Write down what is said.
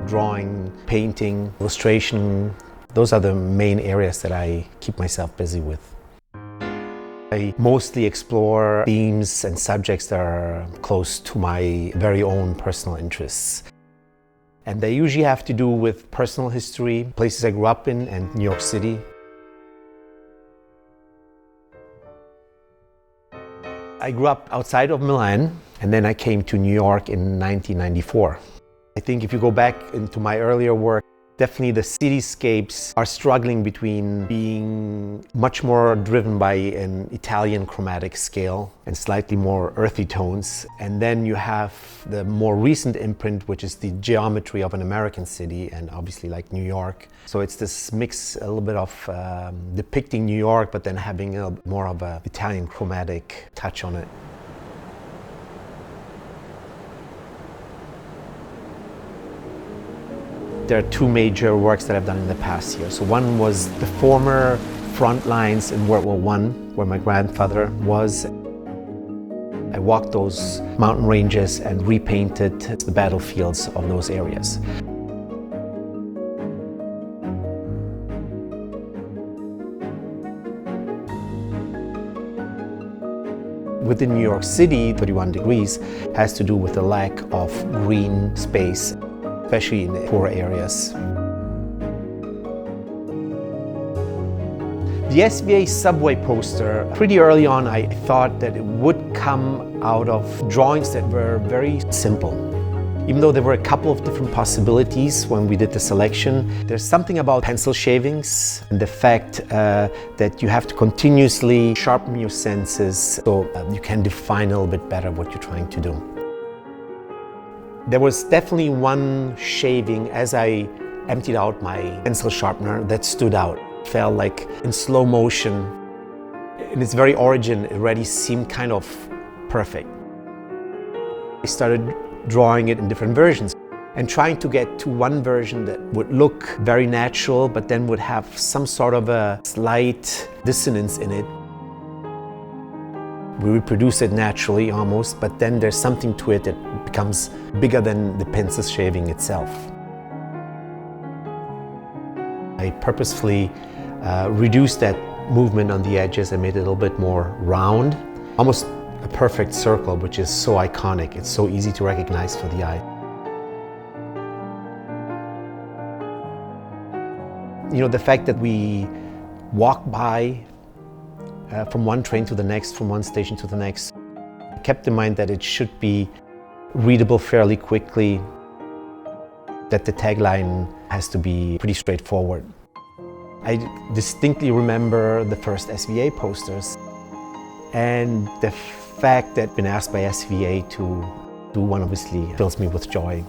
drawing, painting, illustration. Those are the main areas that I keep myself busy with. I mostly explore themes and subjects that are close to my very own personal interests. And they usually have to do with personal history, places I grew up in, and New York City. I grew up outside of Milan, and then I came to New York in 1994. I think if you go back into my earlier work, definitely the cityscapes are struggling between being much more driven by an Italian chromatic scale and slightly more earthy tones. And then you have the more recent imprint, which is the geometry of an American city, and obviously like New York. So it's this mix, a little bit of depicting New York, but then having a more of an Italian chromatic touch on it. There are two major works that I've done in the past year. So one was the former front lines in World War I, where my grandfather was. I walked those mountain ranges and repainted the battlefields of those areas. Within New York City, 31 degrees has to do with the lack of green space, especially in the poor areas. The SVA Subway Poster, pretty early on I thought that it would come out of drawings that were very simple. Even though there were a couple of different possibilities when we did the selection, there's something about pencil shavings and the fact that you have to continuously sharpen your senses so you can define a little bit better what you're trying to do. There was definitely one shaving as I emptied out my pencil sharpener that stood out. It felt like in slow motion. In its very origin, it already seemed kind of perfect. I started drawing it in different versions and trying to get to one version that would look very natural, but then would have some sort of a slight dissonance in it. We reproduce it naturally almost, but then there's something to it that becomes bigger than the pencil shaving itself. I purposefully reduced that movement on the edges and made it a little bit more round, almost a perfect circle, which is so iconic. It's so easy to recognize for the eye. You know, the fact that we walk by from one train to the next, from one station to the next. I kept in mind that it should be readable fairly quickly, that the tagline has to be pretty straightforward. I distinctly remember the first SVA posters and the fact that I've been asked by SVA to do one obviously fills me with joy.